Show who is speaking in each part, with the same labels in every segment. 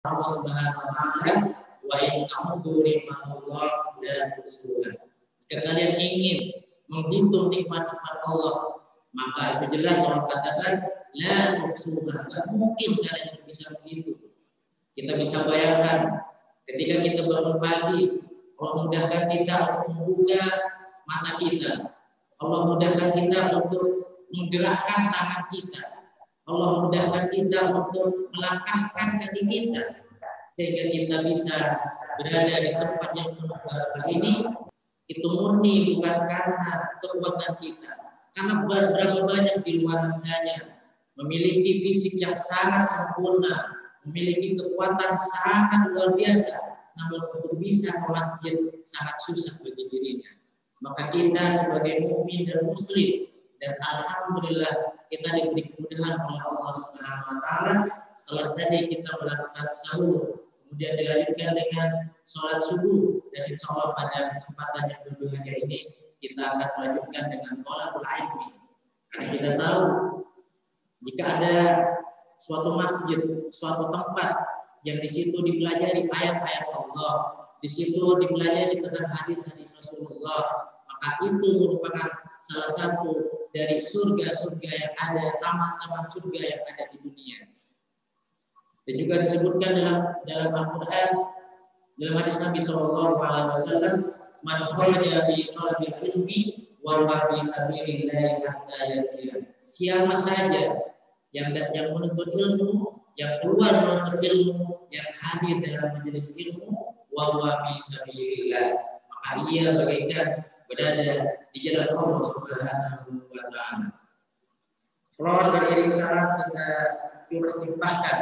Speaker 1: Allah Subhanahu wa taala, wa in ta'udzu nikmatallah la tuhsuha. Jika kalian ingin menghitung nikmat-nikmat Allah, maka itu jelas Allah katakan la tuhsuha. Tidak mungkin kalian bisa menghitung. Kita bisa bayangkan ketika kita bangun pagi, Allah mudahkan kita untuk membuka mata kita. Allah mudahkan kita untuk menggerakkan tangan kita. Allah mudahkan kita untuk melangkahkan kaki kita sehingga kita bisa berada di tempat yang penuh barakah ini. Itu murni bukan karena kekuatan kita, karena berapa banyak di luar sana memiliki fisik yang sangat sempurna, memiliki kekuatan sangat luar biasa, namun untuk bisa ke masjid sangat susah bagi dirinya. Maka kita sebagai mukmin dan muslim, dan alhamdulillah kita diberi kemudahan oleh Allah Subhanahu wa taala, setelah tadi kita melakukan sahur, kemudian dilanjutkan dengan sholat subuh, dan insya Allah pada kesempatan yang berbahagia ini kita akan melanjutkan dengan thalabul ilmi. Karena kita tahu jika ada suatu masjid, suatu tempat yang di situ dipelajari ayat-ayat Allah, di situ dipelajari tentang hadis-hadis Rasulullah, maka itu merupakan salah satu dari surga-surga yang ada, taman-taman surga yang ada di dunia. Dan juga disebutkan dalam Al-Quran, dalam hadis Nabi SAW, man kharaja fi talabil ilmi wa fi sabilillah hatta yaqil. Siapa saja yang menuntut ilmu, yang keluar menuntut ilmu, yang hadir dalam majelis ilmu, wa fi sabilillah, maka ia bagaikan berada di jalan Allah Subhanahu wa taala. Salawat beriring salam kita persembahkan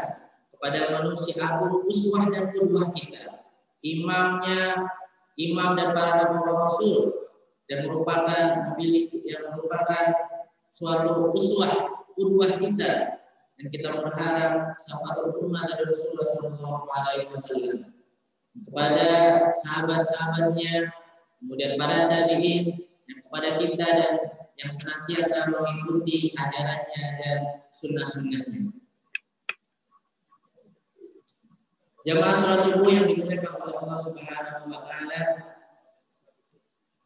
Speaker 1: kepada manusia agung, uswah dan qudwah kita, imamnya, imam dan para nabi rasul, dan merupakan suatu uswah qudwah kita, dan kita berharap syafaat umat dari Rasulullah SAW kepada sahabat-sahabatnya, kemudian para tabi'in, dan kepada kita dan yang senantiasa mengikuti ajarannya dan sunnah-sunnahnya. Jamaah salat subuh yang dimuliakan oleh Allah Subhanahu wa taala,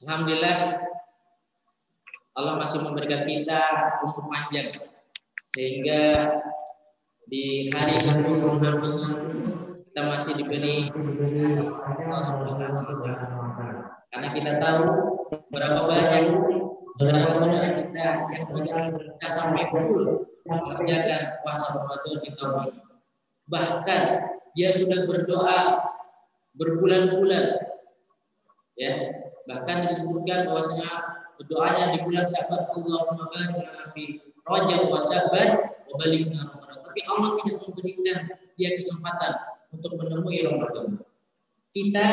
Speaker 1: alhamdulillah Allah masih memberikan kita umur panjang sehingga di hari ke-26 kita masih diberi Allah Subhanahu wa taala. Karena kita tahu berapa banyak saudara-saudara kita yang tidak sampai full mengerjakan puasa Ramadan di tahun ini. Bahkan dia sudah berdoa berbulan-bulan, ya. Bahkan disebutkan bahwasanya berdoanya di bulan Syaban, Allahumma barik lana fi Rajab wa Syaban wa balighna Ramadan. Tapi Allah tidak memberikan dia kesempatan untuk menemui Ramadan. Kita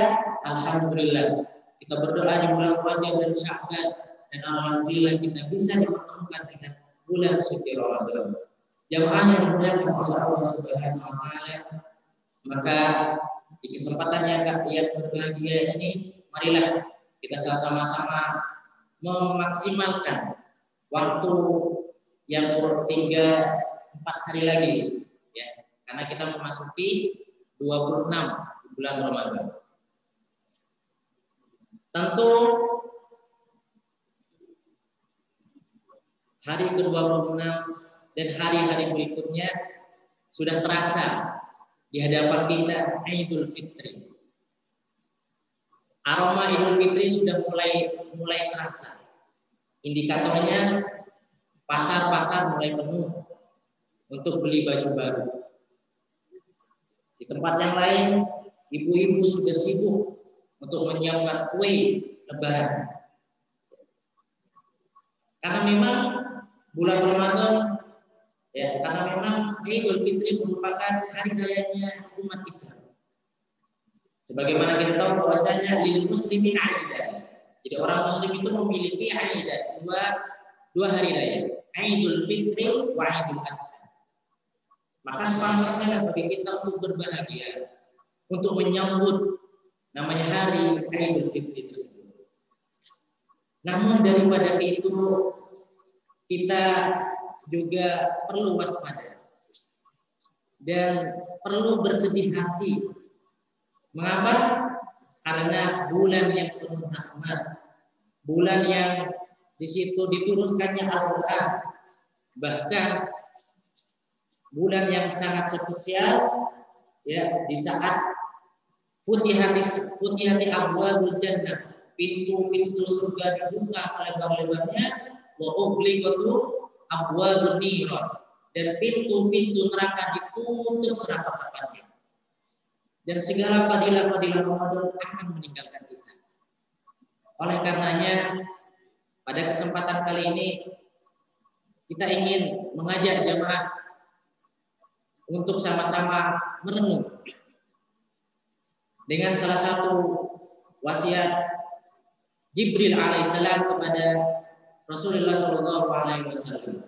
Speaker 1: alhamdulillah kita berdoa di bulan Rajab dan Syaban, dan alhamdulillah kita bisa dipertemukan dengan bulan suci Ramadan. Jamaah yang dimuliakan oleh Allah Subhanahu wa taala, maka di kesempatan yang berbahagia ini, marilah kita sama-sama memaksimalkan waktu yang 3-4 hari lagi, ya, karena kita memasuki 26 bulan Ramadan. Tentu hari ke-26 dan hari-hari berikutnya sudah terasa di hadapan kita Idul Fitri. Aroma Idul Fitri sudah mulai terasa. Indikatornya pasar-pasar mulai penuh untuk beli baju baru. Di tempat yang lain, ibu-ibu sudah sibuk untuk menyiapkan kue Lebaran. Karena memang bulan Ramadan, ya, karena memang Idul Fitri merupakan hari rayanya umat Islam. Sebagaimana kita tahu bahwasanya lil muslimin aidan. Jadi orang muslim itu memiliki aidan, dua hari raya, Idul Fitri wa Idul Adha. Maka sepantasnya bagi kita untuk berbahagia, untuk menyambut namanya hari Idul Fitri tersebut. Namun daripada itu, kita juga perlu waspada. dan perlu bersedih hati. Mengapa? Karena bulan yang penuh rahmat, bulan yang di situ diturunkannya Al-Quran, bahkan bulan yang sangat spesial, ya, di saat futihati abwabul jannah, pintu-pintu surga dibuka selebar-lebarnya, wa ughliqatu abwabun niran, dan pintu-pintu neraka ditutup serapat-rapatnya. Dan segala fadilah-fadilah Ramadan akan meninggalkan kita. Oleh karenanya, pada kesempatan kali ini kita ingin mengajak jemaah untuk sama-sama merenung dengan salah satu wasiat Jibril alaihissalam kepada Rasulullah Shallallahu Alaihi Wasallam.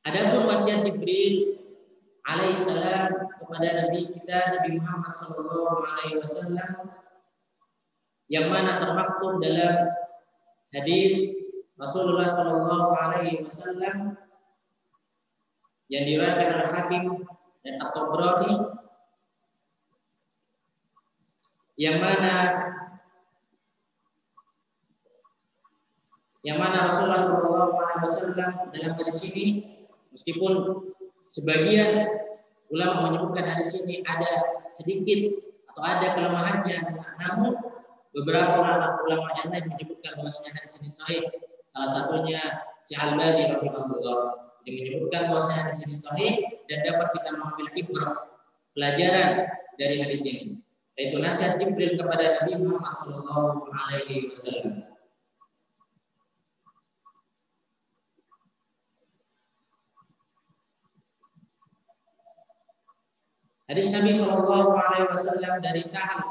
Speaker 1: Adapun wasiat Jibril alaihissalam kepada Nabi kita Nabi Muhammad Shallallahu Alaihi Wasallam, yang mana termaktub dalam hadis Rasulullah Shallallahu Alaihi Wasallam yang diriwayatkan oleh Hakim dan At-Tabrani, yang mana Rasulullah Shallallahu Alaihi Wasallam dalam hadis ini, meskipun sebagian ulama menyebutkan hadis ini ada sedikit atau ada kelemahannya, namun beberapa ulama yang lain menyebutkan bahwasanya hadis ini sahih. Salah satunya Syekh Al-Albani rahimahullah, yang menyebutkan bahwasanya hadis ini sahih dan dapat kita mengambil ibrah, pelajaran dari hadis ini, yaitu nasihat Jibril kepada Nabi Muhammad Shallallahu Alaihi Wasallam. Hadis Nabi Shallallahu Alaihi Wasallam dari Sa'ad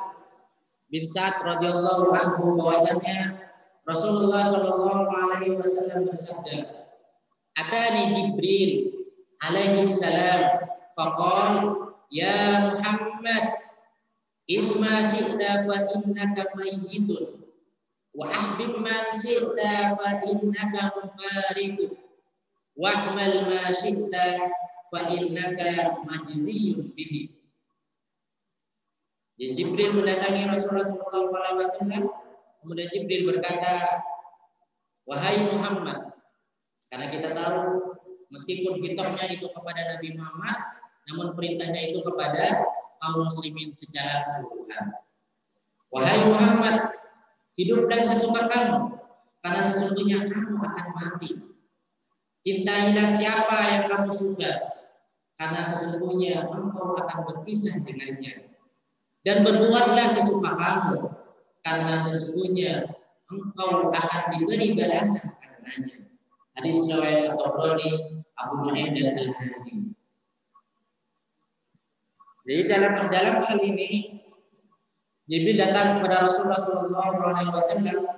Speaker 1: bin Sa'ad radhiyallahu anhu bahwasanya Rasulullah Shallallahu Alaihi Wasallam bersabda, "Atani Jibril alaihi salam, faqal ya Muhammad, isma syi'ta fa innaka mayyitun, wa ahbib man syi'ta fa innaka mufariqun, wa ahmal ma syi'ta fa innaka majziyun bihi." Jadi Jibril mendatangi Rasulullah SAW, kemudian Jibril berkata, "Wahai Muhammad," karena kita tahu meskipun hitahnya itu kepada Nabi Muhammad, namun perintahnya itu kepada kaum muslimin secara keseluruhan. "Wahai Muhammad, hiduplah sesuka kamu, karena sesungguhnya kamu akan mati. Cintailah siapa yang kamu suka, karena sesungguhnya engkau akan berpisah dengannya. Dan berbuatlah sesuka kamu, karena sesungguhnya engkau akan diberi balasan karenanya." Hadis riwayat At-Tabrani, Abu Nu'aim dan Al-Hakim. Jadi dalam hal ini Jibril datang kepada Rasulullah SAW,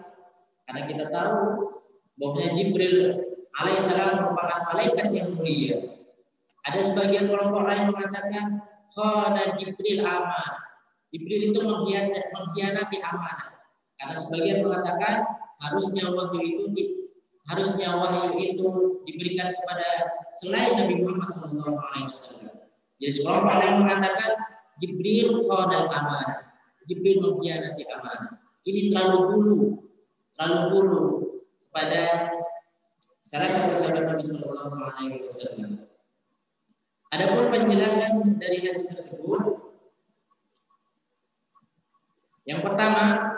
Speaker 1: karena kita tahu bahwa Jibril alaihissalam merupakan malaikat yang mulia. Ada sebagian kelompok lain mengatakan khana Jibril amanah. Jibril itu mengkhianati amanah. Karena sebagian mengatakan harusnya wahyu itu diberikan kepada selain Nabi Muhammad SAW. Jadi sekelompok lain mengatakan Jibril khana amanah. Jibril mengkhianati amanah. Ini terlalu bulu kepada salah satu sahabat Nabi SAW. Adapun penjelasan dari hadis tersebut, yang pertama,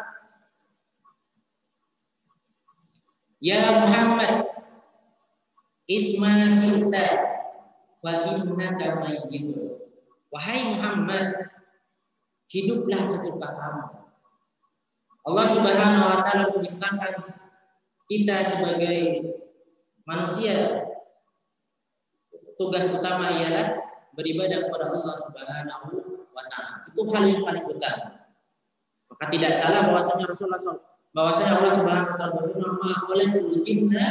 Speaker 1: ya Muhammad, isma syi'ta fa innaka mayyitun. Wahai Muhammad, hiduplah sesuka kamu. Allah Subhanahu wa taala menciptakan kita sebagai manusia, tugas utama ialah beribadah kepada Allah Subhanahu wa taala. Itu hal yang paling utama. Maka tidak salah bahwasanya Allah Subhanahu wa taala berfirman, "Ma khalaqtul jinna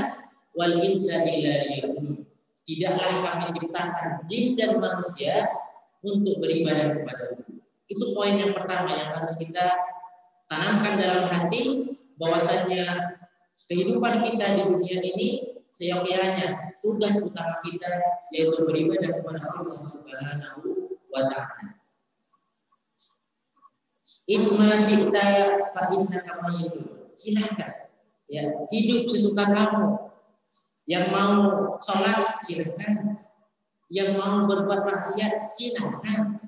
Speaker 1: wal insa illa liya'budun." Tidaklah kami ciptakan jin dan manusia untuk beribadah kepada Allah. Itu poin yang pertama yang harus kita tanamkan dalam hati, bahwasanya kehidupan kita di dunia ini seyogianya. Tugas utama kita yaitu beribadah kepada Allah Subhanahu wa Ta'ala. Isma syi'ta fa innaka mayyitun. Silakan ya, hidup sesuka kamu. Yang mau sholat silakan, yang mau berbuat maksiat silakan.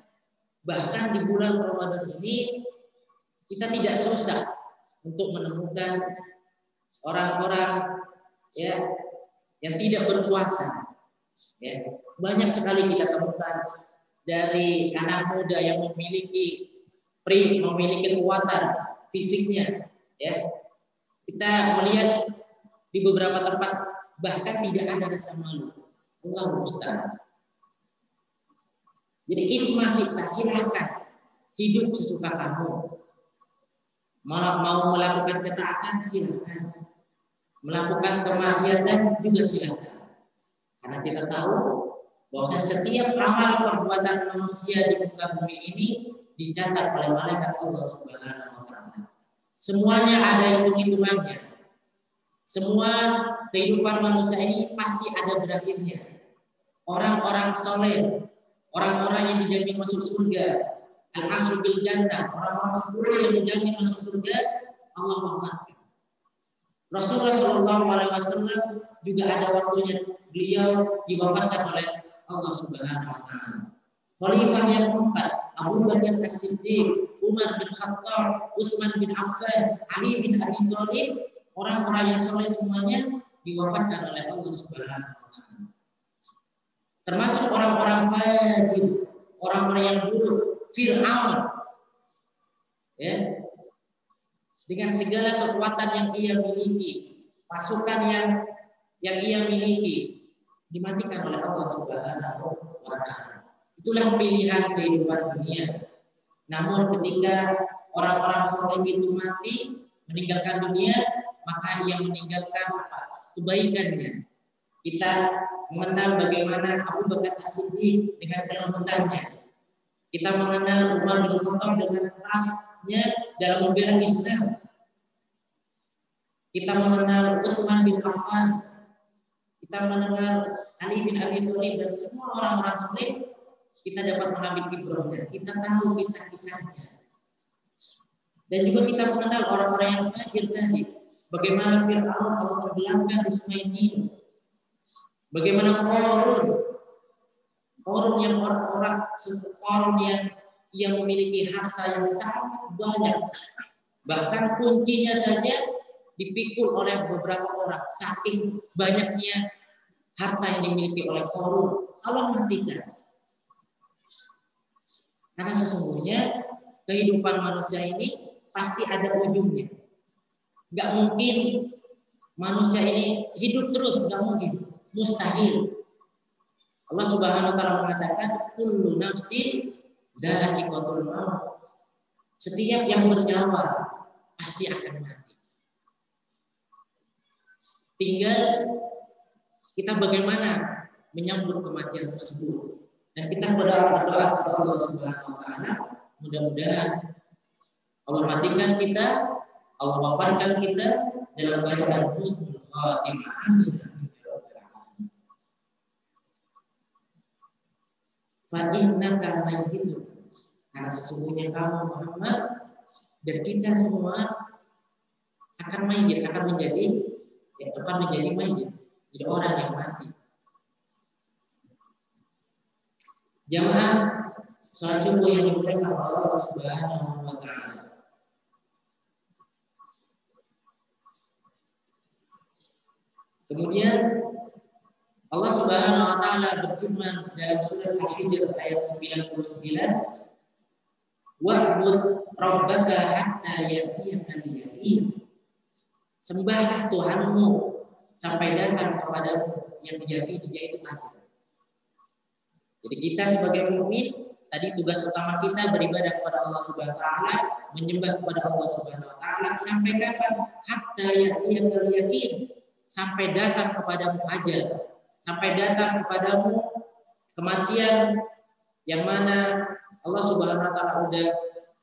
Speaker 1: Bahkan di bulan Ramadan ini kita tidak susah untuk menemukan orang-orang ya yang tidak berpuasa. Ya, banyak sekali kita temukan dari anak muda yang memiliki kekuatan fisiknya. Ya, kita melihat di beberapa tempat bahkan tidak ada rasa malu. Allah musta'an. Jadi isma syi'ta, silakan hidup sesuka kamu. Mau melakukan ketaatan silakan, melakukan kemaksiatan juga silakan. Karena kita tahu bahwa setiap amal perbuatan manusia di muka bumi ini dicatat oleh malaikat Allah Subhanahu wa Ta'ala. Semuanya ada hitung-hitungannya. Semua kehidupan manusia ini pasti ada berakhirnya. Orang-orang soleh, orang-orang yang dijamin masuk surga, al-asru bil jannah, orang-orang sepuluh yang dijamin masuk surga, Allah mengatakan. Rasulullah SAW juga ada waktunya beliau diwafatkan oleh Allah Subhanahu wa Ta'ala. Khalifah yang keempat, Abu Bakar As-Siddiq, Umar bin Khattab, Utsman bin Affan, Ali bin Abi Thalib, orang-orang yang soleh semuanya diwafatkan oleh Allah Subhanahu wa Ta'ala. Termasuk orang-orang fajir, orang-orang yang buruk, Fir'aun, ya, dengan segala kekuatan yang ia miliki, pasukan yang ia miliki, dimatikan oleh Allah Subhanahu wa Ta'ala. Itulah pilihan kehidupan dunia. Namun ketika orang-orang soleh itu mati, meninggalkan dunia, maka ia meninggalkan kebaikannya. Kita mengenal bagaimana Abu Bakar As-Siddiq dengan kelembutannya. Kita mengenal Umar bin Khattab dengan kerasnya dalam membela Islam. Kita mengenal Utsman bin Affan. Kita mengenal Ali bin Abi Thalib dan semua orang-orang soleh. Kita dapat mengambil ibrahnya. Kita tahu kisah-kisahnya. Dan juga kita mengenal orang-orang yang fajir tadi. Bagaimana Fir'aun Allah tenggelamkan di Sungai Nil. Bagaimana Qarun yang orang yang memiliki harta yang sangat banyak. Bahkan kuncinya saja dipikul oleh beberapa orang. Saking banyaknya harta yang dimiliki oleh Qarun. Allah matikan. Karena sesungguhnya kehidupan manusia ini pasti ada ujungnya. Gak mungkin manusia ini hidup terus, gak mungkin. Mustahil. Allah Subhanahu wa Ta'ala mengatakan kullu nafsin dha'iqatul maut. Setiap yang bernyawa pasti akan mati. Tinggal kita bagaimana menyambut kematian tersebut. Dan kita berdoa kepada Allah Subhanahu wa Ta'ala, mudah-mudahan Allah matikan kita, Allah wafatkan kita dalam keadaan husnul khatimah. Amin. Fa innaka mayyitun. Karena sesungguhnya kamu Muhammad dan kita semua akan mayyit, akan menjadi mayyit, jadi orang yang mati. Jamaah salat subuh yang dimuliakan Allah Subhanahu wa Ta'ala. Kemudian Allah Subhanahu wa Ta'ala berfirman dalam surat Al-Hijr ayat 99, wa'bud rabbaka hatta ya'tiyakal yaqin. Sembahlah Tuhanmu sampai datang kepadamu yang diyakini, yaitu mati. Jadi kita sebagai mukmin tadi tugas utama kita beribadah kepada Allah Subhanahu wa Ta'ala, menyembah kepada Allah Subhanahu wa Ta'ala sampai kapan? Hatta ya'tiyakal yaqin, sampai datang kepadamu ajal, sampai datang kepadamu kematian yang mana Allah Subhanahu wa Ta'ala sudah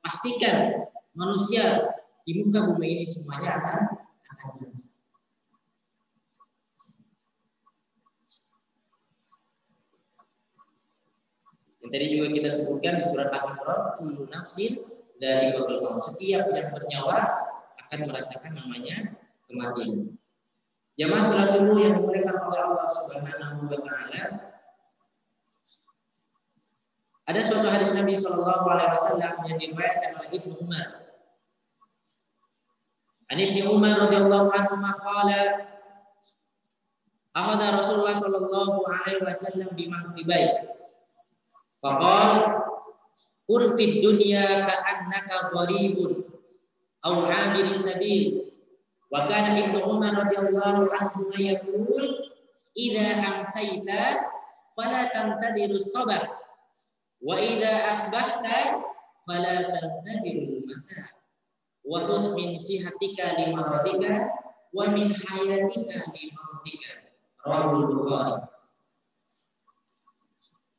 Speaker 1: pastikan manusia di muka bumi ini semuanya akan mati. Yang tadi juga kita sebutkan di surat Al-Imran, kullu nafsin dha'iqatul maut. Setiap yang bernyawa akan merasakan namanya kematian. Jamaah salat subuh yang dimuliakan oleh Allah Subhanahu wa taala. Ada suatu hadis Nabi sallallahu alaihi wasallam yang diriwayatkan oleh Ibnu Umar. An Ibnu Umar radhiyallahu anhu qala akhadha Rasulullah sallallahu alaihi wasallam bi manqibai. Faqala kun fid dunya ka'annaka gharibun aw 'abiri sabil. Wa kana Ibnu Umar radhiyallahu anhu yaqul idza amsayta fala tantadiru sabah wa idza asbahta fala tantadiru masa wa khudh min sihatika li maradika wa min hayatika li mautika. Rawahul Bukhari.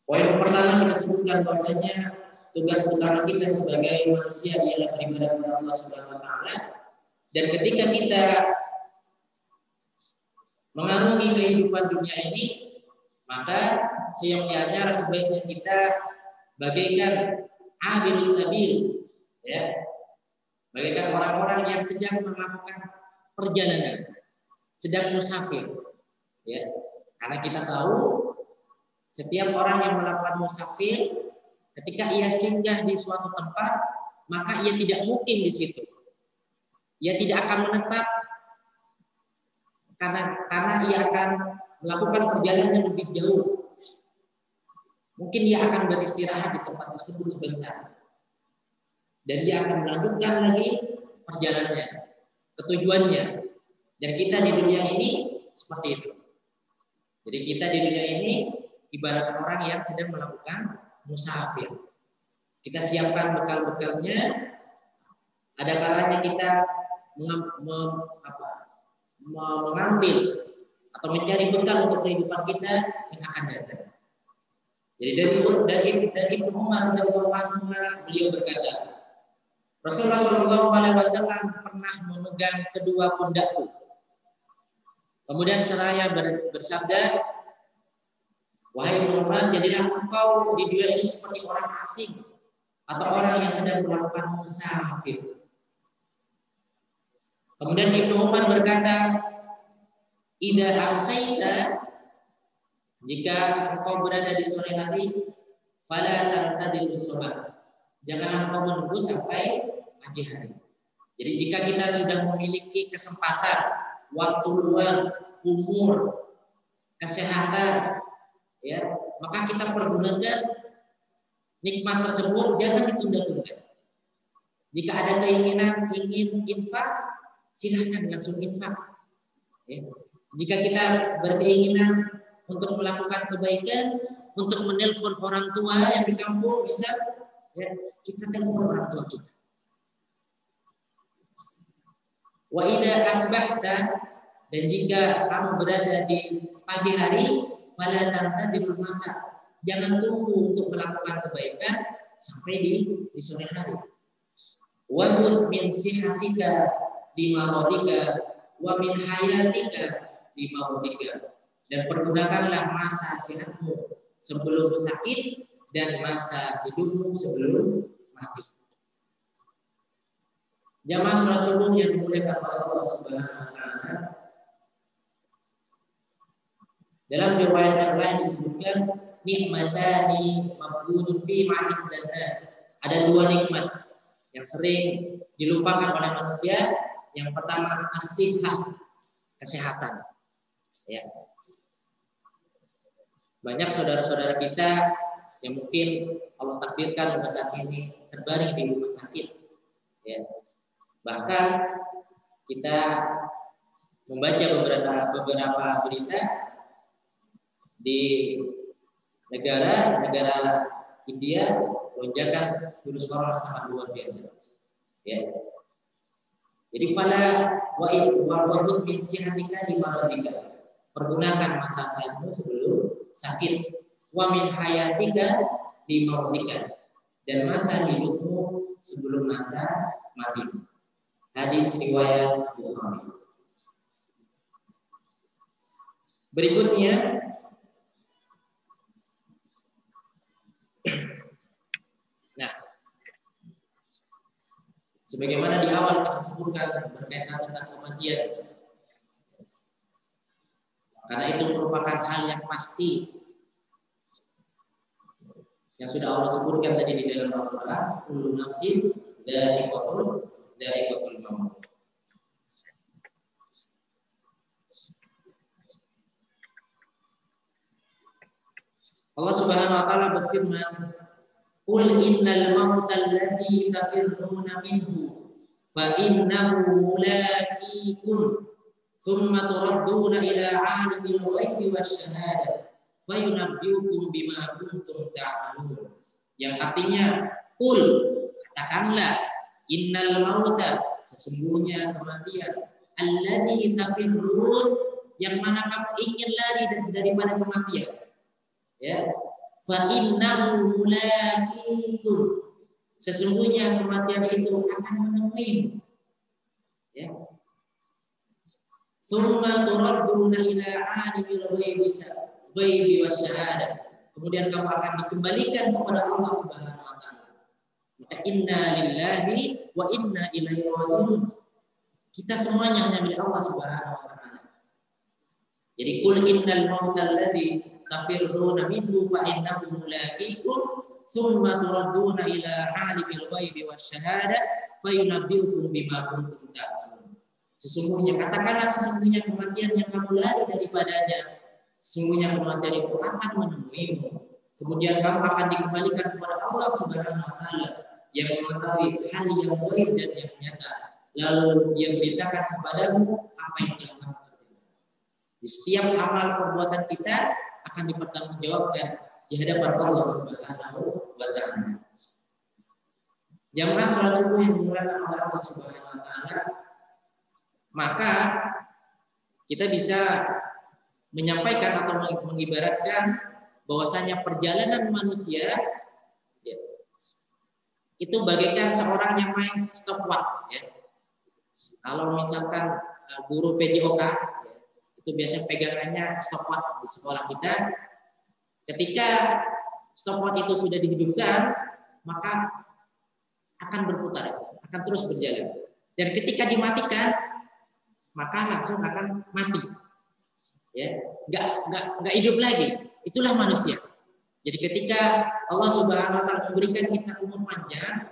Speaker 1: Poin pertama kita sebutkan bahwasanya tugas utama kita sebagai manusia ialah beribadah kepada Allah Subhanahu wa taala. Dan ketika kita mengarungi kehidupan dunia ini, maka seyogyanya sebaiknya kita bagaikan abirus sabil, ya, bagaikan orang-orang yang sedang melakukan perjalanan, sedang musafir, ya. Karena kita tahu setiap orang yang melakukan musafir, ketika ia singgah di suatu tempat, maka ia tidak mukim di situ. Ia tidak akan menetap karena ia akan melakukan perjalanan yang lebih jauh. Mungkin ia akan beristirahat di tempat tersebut sebentar. Dan dia akan melanjutkan lagi perjalanannya, ketujuannya. Dan kita di dunia ini seperti itu. Jadi kita di dunia ini ibarat orang yang sedang melakukan musafir. Kita siapkan bekal-bekalnya. Ada kalanya kita mengambil atau mencari bekal untuk kehidupan kita yang akan datang. Jadi dari Ibnu Umar radhiyallahu anhu beliau berkata, Rasulullah sallallahu alaihi wasallam pernah memegang kedua pundakku. Kemudian seraya bersabda, wahai Muhammad, jadilah engkau di dunia ini seperti orang asing atau orang yang sedang melakukan musafir. Kemudian Ibnu Umar berkata, idza amsayta, jika engkau berada di sore hari, fala tantadilus subah, jangan engkau menunggu sampai pagi hari. Jadi jika kita sudah memiliki kesempatan, waktu luang, umur, kesehatan, ya, maka kita pergunakan nikmat tersebut, jangan ditunda-tunda. Jika ada keinginan ingin infak, silahkan langsung infak. Ya. Jika kita berkeinginan untuk melakukan kebaikan, untuk menelpon orang tua yang di kampung, bisa, ya, kita telepon orang tua kita. Wa idza asbahta, dan jika kamu berada di pagi hari, fala tantadirul masa, jangan tunggu untuk melakukan kebaikan sampai di sore hari. Wa khudh min sihatika di maradika wa min hayatika di mautika, dan pergunakanlah masa sehatmu sebelum sakit dan masa hidupmu sebelum mati. Jamaah salat subuh yang dimuliakan oleh Allah Subhanahu wa taala, dalam riwayat yang lain disebutkan nikmatani maqbulun fi ma'in dan nas. Ada dua nikmat yang sering dilupakan oleh manusia. Yang pertama as-sihah, kesehatan. Ya. Banyak saudara-saudara kita yang mungkin Allah takdirkan pada saat ini terbaring di rumah sakit. Ya. Bahkan kita membaca beberapa berita di negara India, lonjakan virus corona sangat luar biasa. Ya. Jadi fala wa min sihatika di maradika, pergunakan masa sehatmu sebelum sakit, wa min hayatika di mautika, dan masa hidupmu sebelum masa mati. Hadis riwayat Bukhari. Berikutnya Nah, sebagaimana di awal kita sebutkan berkaitan tentang kematian, karena itu merupakan hal yang pasti yang sudah Allah sebutkan tadi di dalam Al-Quran, kullu nafsin dha'iqatul maut. Allah Subhanahu wa taala berfirman, "Qul innal mauta alladzi tafirruna minhu fa innahu mulaqikum tsumma turadduna ila 'alimil ghaibi wasyahada fayunabbiukum bima kuntum ta'malun." Yang artinya, "Qul," katakanlah, "innal mauta," sesungguhnya kematian, alladzi tafirrun, yang mana kamu ingin lari daripada kematian. Ya, fa innahu mulaqikum, sesungguhnya kematian itu akan menemui. Ya. Tsumma turadduna ila 'alimil ghaibi wasyahada, kemudian kamu akan dikembalikan kepada Allah Subhanahu wa taala. Maka inna lillahi wa inna ilaihi raji'un. Kita semuanya hanya milik Allah Subhanahu wa taala. Jadi qul innal mautal ladzi tafirruna minhu fa innahu mulaqikum tsumma turadduna ila 'alimil ghaibi wasyahada fayunabbiukum bima kuntum ta'malun. Sesungguhnya, katakanlah, sesungguhnya kematian yang kamu lari daripadanya, sesungguhnya kematian itu akan menemuimu. Kemudian kamu akan dikembalikan kepada Allah Subhanahu wa taala yang mengetahui hal yang gaib dan yang nyata. Lalu Dia beritakan kepadamu apa yang telah kamu kerjakan. Di setiap amal perbuatan kita akan dipertanggungjawabkan di hadapan Allah Subhanahu wa taala. Jamaah salat subuh yang dimuliakan oleh Allah Subhanahu wa taala, maka kita bisa menyampaikan atau mengibaratkan bahwasanya perjalanan manusia ya, itu bagaikan seorang yang main stopwatch ya. Kalau misalkan guru PJOK ya, itu biasanya pegangannya stopwatch di sekolah kita. Ketika stopwatch itu sudah dihidupkan, maka akan berputar, akan terus berjalan. Dan ketika dimatikan, maka langsung akan mati. Ya, nggak hidup lagi. Itulah manusia. Jadi ketika Allah Subhanahu wa taala memberikan kita umur panjang,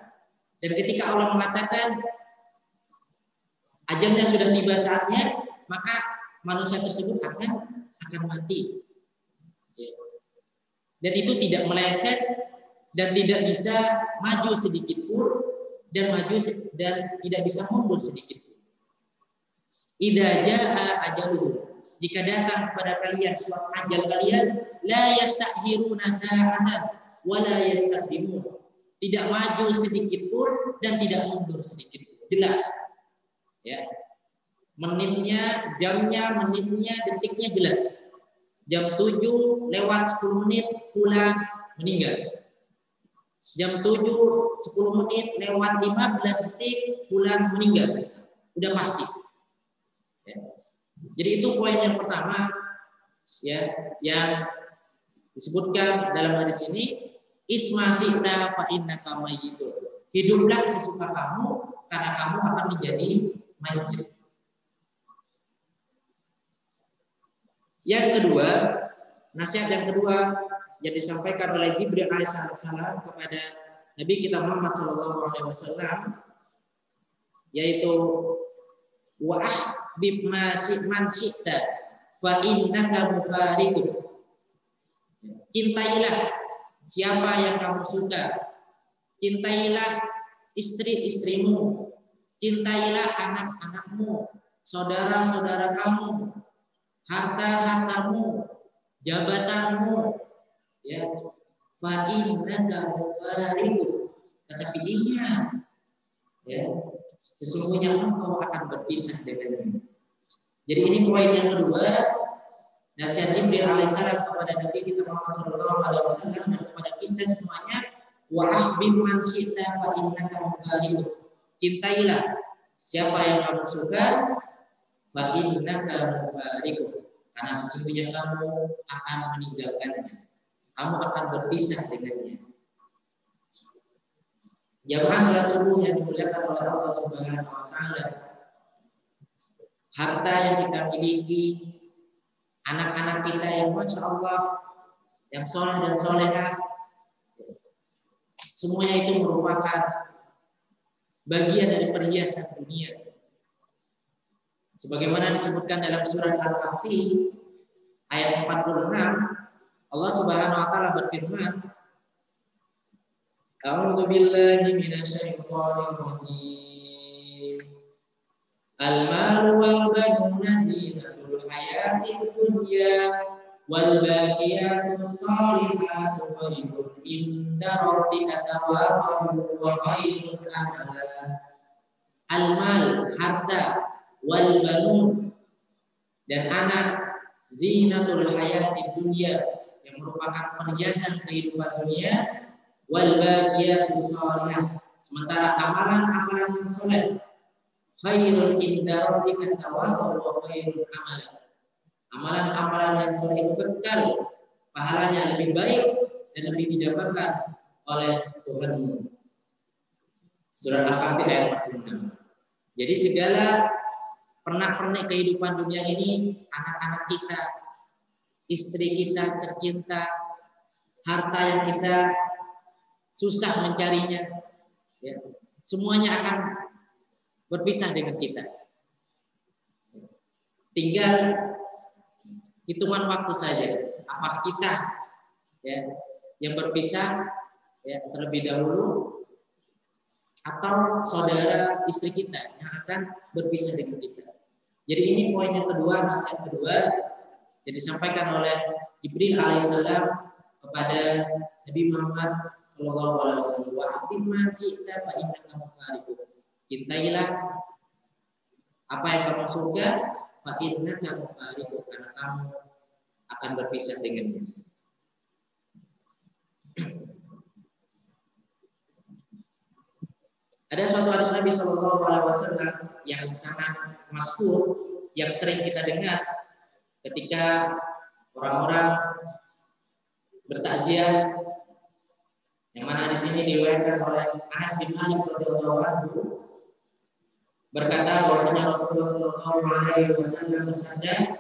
Speaker 1: dan ketika Allah mengatakan ajalnya sudah tiba saatnya, maka manusia tersebut akan mati. Dan itu tidak meleset dan tidak bisa maju sedikit pun, dan tidak bisa mundur sedikit pun. Idza jaa ajaluhum, jika datang kepada kalian suatu ajal kalian, la yastakhiruna sa'atan wa la yastaqdimun, tidak maju sedikit pun dan tidak mundur sedikit pun. Jelas. Ya. Menitnya, jamnya, menitnya, detiknya jelas. Jam 7 lewat 10 menit fulan meninggal. Jam 7 10 menit lewat 15 detik fulan meninggal. Udah pasti. Ya. Jadi itu poin yang pertama ya, yang disebutkan dalam hadis ini, isma syi'ta fa innaka mayyitun. Hiduplah sesuka kamu karena kamu akan menjadi mayit. Yang kedua, nasihat yang kedua yang disampaikan oleh Jibril alaihissalam kepada Nabi kita Muhammad SAW, yaitu wa ahbib man syi'ta fa innaka mufariqun. Cintailah siapa yang kamu suka, cintailah istri-istrimu, cintailah anak-anakmu, saudara-saudara kamu, harta-hartamu, jabatanmu, ya. Fa innaka mufariqun, tetapi ingat, ya, sesungguhnya engkau akan berpisah dengannya. Jadi ini poin yang kedua, nasihat Jibril alaihissalam kepada Nabi kita Muhammad SAW dan kepada kita semuanya, wa ahbib man syi'ta fa innaka mufariqun. Cintailah siapa yang kamu suka, fa innaka mufariqun, karena sesungguhnya kamu akan meninggalkannya, kamu akan berpisah dengannya. Jamaah salat subuh yang dimuliakan oleh Allah Subhanahu wa taala. Harta yang kita miliki, anak-anak kita yang masya Allah, yang soleh dan solehah, semuanya itu merupakan bagian dari perhiasan dunia. Sebagaimana disebutkan dalam surat Al-Kahfi ayat 46, Allah Subhanahu wa taala berfirman, A'udzu billahi minasyaitonir rajim. Al-malu wal banuna zinatul hayatid dunya wal baqiyatus shalihatu khairun inda rabbika thawaban wa khairun amala. Al-mal, harta, wal banun, dan anak, zinatul hayatid dunya, yang merupakan perhiasan kehidupan dunia, wal baqiyatus shalihah, sementara amalan-amalan yang saleh, khairun inda rabbika thawaban wa khairun amala. Amalan-amalan yang saleh itu kekal, pahalanya lebih baik dan lebih didapatkan oleh Tuhanmu. Surah Al-Kahfi ayat 46. Jadi segala pernak-pernik kehidupan dunia ini, anak-anak kita, istri kita tercinta, harta yang kita susah mencarinya, ya, semuanya akan berpisah dengan kita. Tinggal hitungan waktu saja. Apa kita, ya, yang berpisah, ya, terlebih dahulu, atau saudara istri kita yang akan berpisah dengan kita. Jadi ini poin yang kedua, nasihat kedua yang disampaikan oleh Jibril alaihissalam kepada Nabi Muhammad sallallahu alaihi wasallam. Wa atimman syi'ta fa innaka mufariqun. Cintailah apa yang kamu suka, fa innaka mufariqun, karena kamu akan berpisah dengannya. Ada suatu hadis Nabi Shallallahu Alaihi Wasallam yang sangat masyhur, yang sering kita dengar ketika orang-orang bertakziah, yang mana di sini diriwayatkan oleh Anas bin Malik radhiyallahu anhu, berkata bahwasanya Rasulullah Shallallahu Alaihi Wasallam bersabda,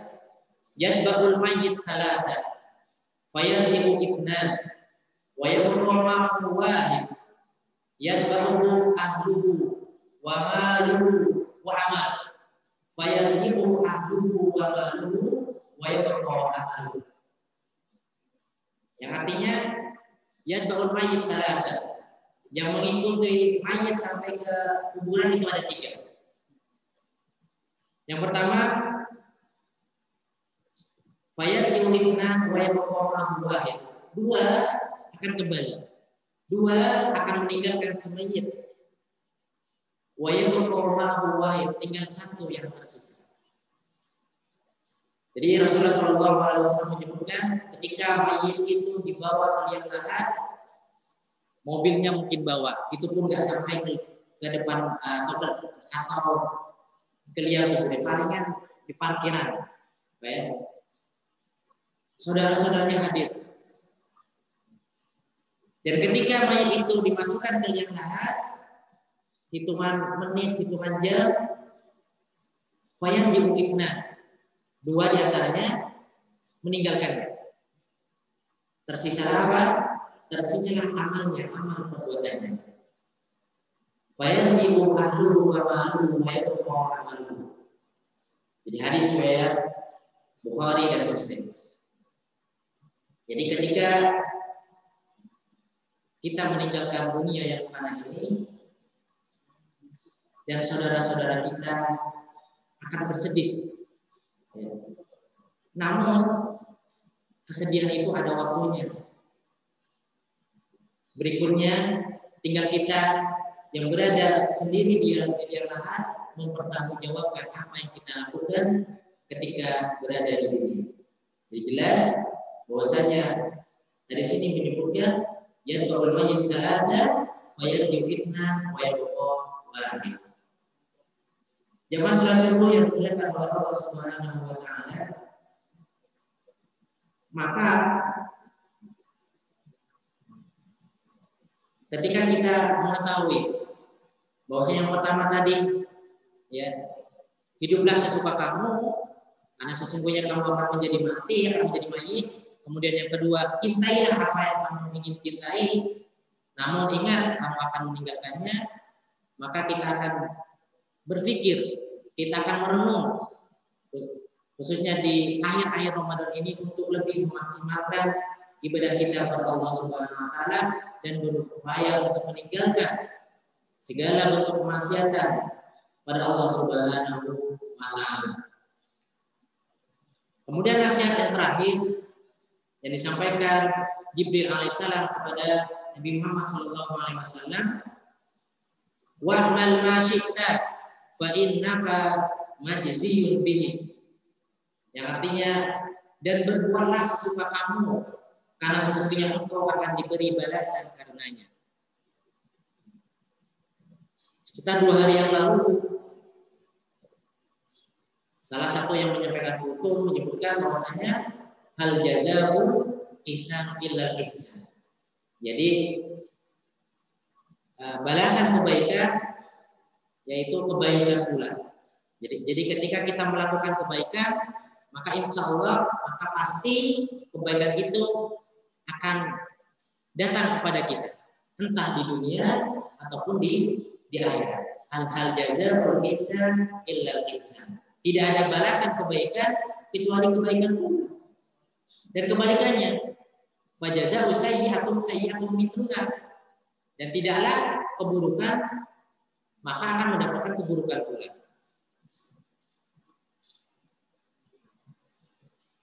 Speaker 1: "Yadba'ul mayyit salata, fayadhibu ibnan, wa yabqa ma'ahu wahid." Yadbahu ahluhu wa maluhu wa amal fayadhibu ahluhu wa maluhu wa yabqa ahluhu. Yang artinya yadbahul mayyit salata, yang mengikuti mayit sampai ke kuburan itu ada 3. Yang pertama, fayadhibu ibnan wa yabqa ma'ahu wahid, 2 akan kembali, 2 akan meninggalkan semayit. Wa yabqa ma'ahu wahid, tinggal 1 yang tersisa. Jadi Rasulullah SAW menyebutkan ketika mayit itu dibawa ke liang lahat, mobilnya mungkin bawa, itu pun nggak sampai ke depan atau ke liang kubur, palingan di parkiran. Baik. Saudara-saudaranya hadir. Dan ketika mayat itu dimasukkan ke liang lahat, hitungan menit, hitungan jam, fayadhibu ibnan, 2 diantaranya meninggalkannya. Tersisa apa? Tersisa amalnya, amal perbuatannya. Fayadhibu ahluhu wa maluhu wa yabqa amaluhu. Jadi hadis riwayat Bukhari dan Muslim. Jadi ketika kita meninggalkan dunia yang fana ini, dan saudara-saudara kita akan bersedih. Namun kesedihan itu ada waktunya. Berikutnya tinggal kita yang berada sendiri di liang lahat mempertanggungjawabkan apa yang kita lakukan ketika berada di dunia. Jadi jelas bahwasanya dari sini menyebutkan yadbahul mayyit salata wa yadhibu ibnan wa yabqa wahid. Jamaah salat subuh yang dimuliakan oleh Allah Subhanahu wa taala, maka ketika kita mengetahui bahwasanya yang pertama tadi, ya, hiduplah sesuka kamu, karena sesungguhnya kamu akan menjadi mati, akan menjadi mayit. Kemudian yang kedua, cintailah apa yang kamu ingin cintai, namun ingat kamu akan meninggalkannya. Maka kita akan berpikir, kita akan merenung, khususnya di akhir-akhir Ramadan ini, untuk lebih memaksimalkan ibadah kita kepada Allah Subhanahu wa taala dan berupaya untuk meninggalkan segala bentuk kemaksiatan pada Allah Subhanahu wa taala. Kemudian nasihat yang terakhir yang disampaikan Jibril alaihissalam kepada Nabi Muhammad sallallahu alaihi wasallam, wa'mal ma syi'ta fa innaka majziyun bihi. Yang artinya, dan berbuatlah sesuka kamu, karena sesungguhnya engkau akan diberi balasan karenanya. Sekitar 2 hari yang lalu, salah satu yang menyampaikan hukum menyebutkan bahwasanya hal jazaa'u ihsan illa ihsan. Jadi balasan kebaikan yaitu kebaikan pula. Jadi ketika kita melakukan kebaikan, maka insya Allah maka pasti kebaikan itu akan datang kepada kita, entah di dunia ataupun di akhirat. Hal jazaa'u ihsan illa ihsan. Tidak ada balasan kebaikan kecuali kebaikan pula. Dan kebalikannya, wa jazaa'u sayyi'atun sayyi'atun mithluha. Dan tidaklah keburukan, maka akan mendapatkan keburukan pula.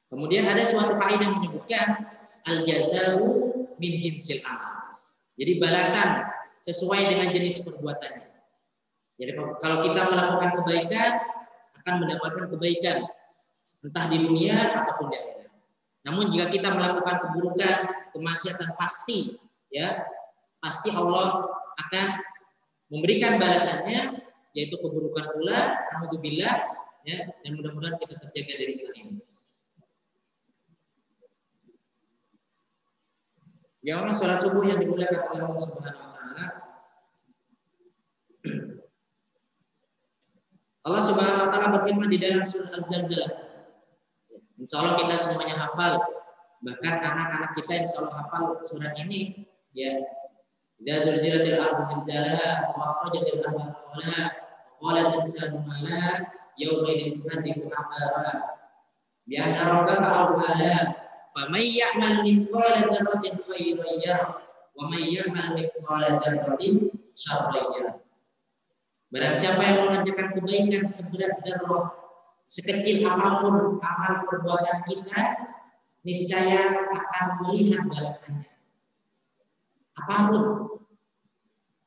Speaker 1: Kemudian ada suatu kaidah menyebutkan al-jazaa'u min jinsil amal. Jadi balasan sesuai dengan jenis perbuatannya. Jadi kalau kita melakukan kebaikan, akan mendapatkan kebaikan entah di dunia ataupun di akhirat. Namun jika kita melakukan keburukan, kemaksiatan, pasti Allah akan memberikan balasannya, yaitu keburukan pula. Alhamdulillah, ya, dan mudah-mudahan kita terjaga dari hal ini. Ya Allah, sholat subuh yang dimuliakan oleh Allah Subhanahu wa taala. Allah Subhanahu wa taala berfirman di dalam surah Al-Zalzalah. Insya Allah kita semuanya hafal, bahkan anak-anak kita insya Allah hafal surat ini, ya. Idza zulzilatil ardu zilzalaha wa akhrajatil ardu athqalaha wa qala al-insanu ma laha yawma idhin tuhaddithu akhbaraha bi anna rabbaka awhalaha faman ya'mal mithqala dzarratin khairan yarah wa man ya'mal mithqala dzarratin syarran yarah. Barang siapa yang mengerjakan kebaikan seberat dzarrah, sekecil apapun amal perbuatan kita, niscaya akan melihat balasannya. Apapun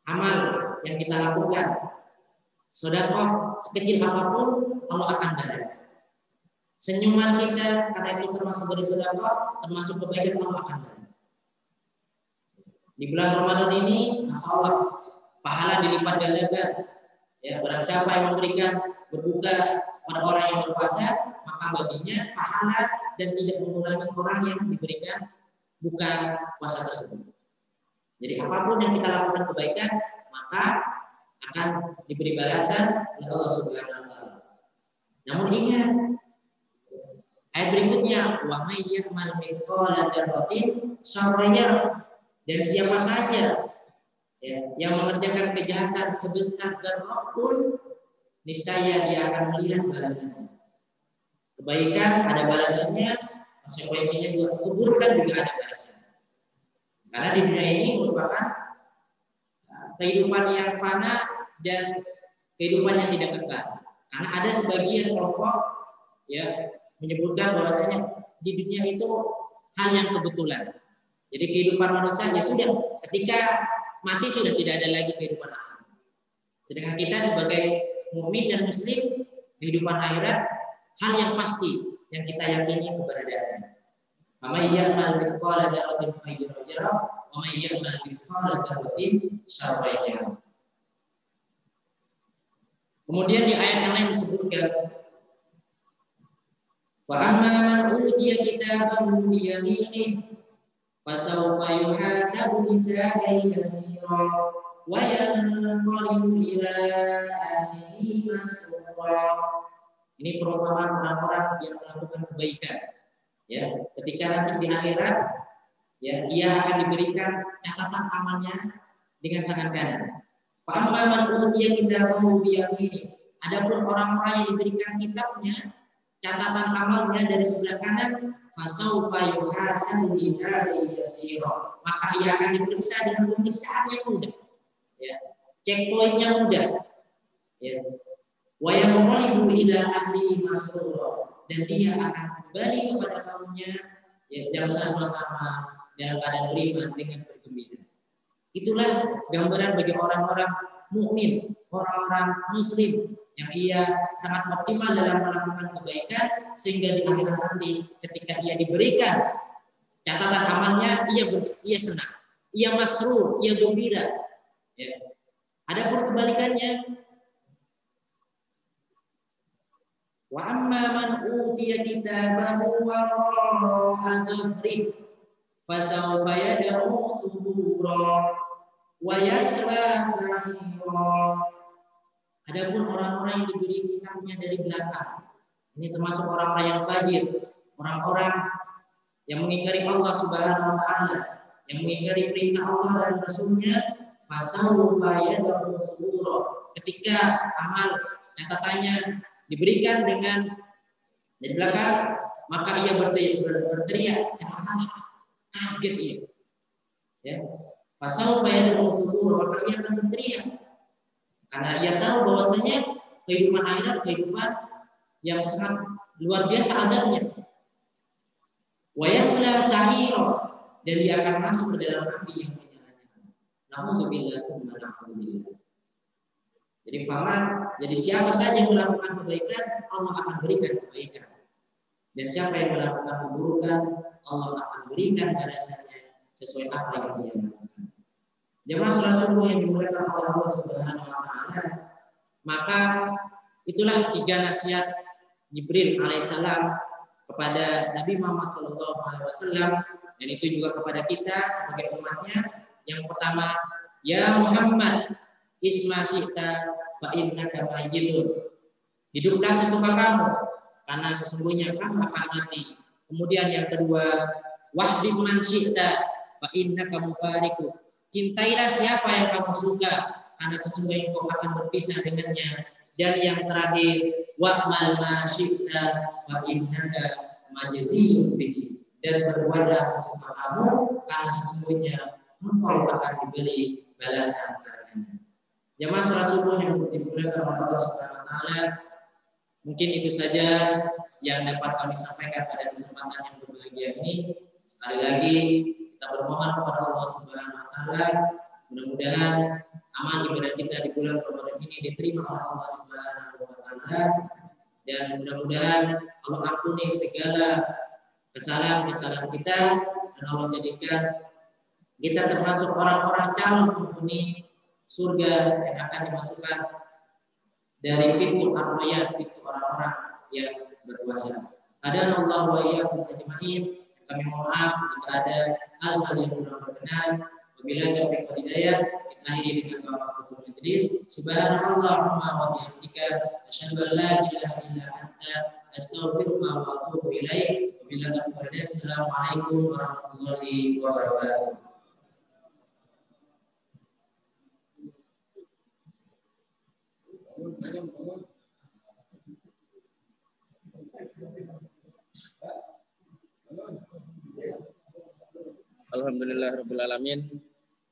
Speaker 1: amal yang kita lakukan, sedekah sekecil apapun, Allah akan balas. Senyuman kita, karena itu termasuk dari sedekah, termasuk kebaikan, Allah akan balas. Di bulan Ramadan ini, masya Allah, pahala dilipat gandakan. Ya, barang siapa yang memberikan berbuka pada orang yang berpuasa, maka baginya pahala dan tidak mengurangi orang yang diberikan buka puasa tersebut. Jadi apapun yang kita lakukan kebaikan, maka akan diberi balasan oleh Allah Subhanahu wa taala. Namun ingat, ayat berikutnya, wa may ya'mal mithqala dzarratin syarran yarah. Dan siapa saja, ya, yang mengerjakan kejahatan sebesar dzarrah pun, niscaya dia akan melihat balasannya. Kebaikan ada balasannya, konsekuensinya juga, keburukan juga ada balasannya. Karena di dunia ini merupakan kehidupan yang fana dan kehidupan yang tidak kekal. Karena ada sebagian kelompok, ya, menyebutkan bahwasanya di dunia itu hal yang kebetulan. Jadi kehidupan manusia ya sudah, ketika mati sudah tidak ada lagi kehidupan akhirat. Sedangkan kita sebagai mukmin dan muslim, kehidupan akhirat hal yang pasti yang kita yakini keberadaannya. Faman ya'mal mithqala dzarratin khairan yarah wa man ya'mal mithqala dzarratin syarran yarah. Kemudian di ayat yang lain disebutkan, wa amma man utiya kitabahu bi yaminihi fasawfa yuhasabu hisaban yasira wa yanqalibu ila ahlihi masrura. Ini perumpamaan orang-orang yang melakukan kebaikan. Ya, ketika nanti di akhirat, ya, ia akan diberikan catatan amalnya dengan tangan kanan. Fa amma man utiya kitabahu bi yaminihi. Adapun orang-orang yang diberikan kitabnya, catatan amalnya dari sebelah kanan, fasaufa yuhasabu hisaban yasira. Maka ia akan diperiksa dengan pemeriksaan yang mudah. Ya, checkpointnya mudah. Ya. Wa yanqalibu ila ahlihi masrura. Dan dia akan kembali kepada kaumnya, ya, dalam sama-sama dalam keadaan beriman dengan bergembira. Itulah gambaran bagi orang-orang mukmin, orang-orang muslim yang ia sangat optimal dalam melakukan kebaikan, sehingga di akhirat nanti ketika ia diberikan catatan amalnya, ia senang, ia masrur, ia gembira. Ya. Adapun kebalikannya, wa amma man utiya kitabahu wara'a dhahrihi fasawfa yad'u subura wa yasla sa'ira. Adapun orang-orang yang diberi kitabnya dari belakang, ini termasuk orang-orang yang fajir, orang-orang yang mengingkari Allah Subhanahu wa taala, yang mengingkari perintah Allah dan Rasul-Nya, fasawfa yad'u subura. Ketika amal catatannya diberikan dengan dari belakang, maka ia berteriak, jangan kaget ia. Ya. Fasawfa yad'u subura, maka ia akan berteriak. Karena ia tahu bahwasanya kehidupan akhirat kehidupan yang sangat luar biasa adanya. Wa yasla sa'ira, dan dia akan masuk ke dalam api yang menyala-nyala. Nauzubillah tsumma na'udzubillah. Jadi jadi siapa saja yang melakukan kebaikan, Allah akan berikan kebaikan. Dan siapa yang melakukan keburukan, Allah akan berikan balasannya sesuai apa yang dia lakukan. Jemaah salat subuh yang dimuliakan oleh Allah Subhanahu wa taala, maka itulah 3 nasihat Jibril alaihissalam kepada Nabi Muhammad SAW, dan itu juga kepada kita sebagai umatnya. Yang pertama, ya Muhammad, isma syi'ta fa innaka mayyitun. Hiduplah sesuka kamu, karena sesungguhnya kamu akan mati. Kemudian yang kedua, wahdib man syi'ta fa innaka mufariqu. Cintailah siapa yang kamu suka, karena sesungguhnya engkau akan berpisah dengannya. Dan yang terakhir, wa'mal ma syi'ta fa innaka majziyun bihi. Dan berbuatlah sesuka kamu, karena sesungguhnya engkau akan diberi balasan karenanya. Jamaah salat subuh yang dimuliakan oleh Allah Subhanahu wa taala, mungkin itu saja yang dapat kami sampaikan pada kesempatan yang berbahagia ini. Sekali lagi kita bermohon kepada Allah Subhanahu wa taala, mudah-mudahan amal ibadah kita di bulan Ramadan ini diterima oleh Allah Subhanahu wa taala, dan mudah-mudahan Allah ampuni segala kesalahan-kesalahan kita, dan Allah jadikan kita termasuk orang-orang calon penghuni surga yang akan dimasukkan dari pintu ar-rayyan, pintu orang-orang yang berpuasa. Hadanallahu wa iyyakum ajma'in. Kami mohon maaf jika ada hal-hal yang kurang berkenan. Wabillahi taufiq wal hidayah. Kita akhiri dengan doa majelis. Subhanallahumma wa bihamdika asyhadu an la ilaha illa anta astaghfiruka wa atubu ilaik. Wabillahi taufiq wal hidayah. Assalamualaikum warahmatullahi wabarakatuh.
Speaker 2: Alhamdulillahirabbil alamin.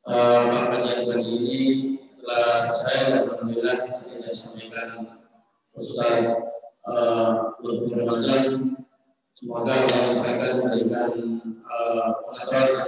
Speaker 2: Kajian pagi ini telah selesai. Alhamdulillah yang disampaikan Ustaz Lutfi Ramadan. Semoga yang disampaikan memberikan pengetahuan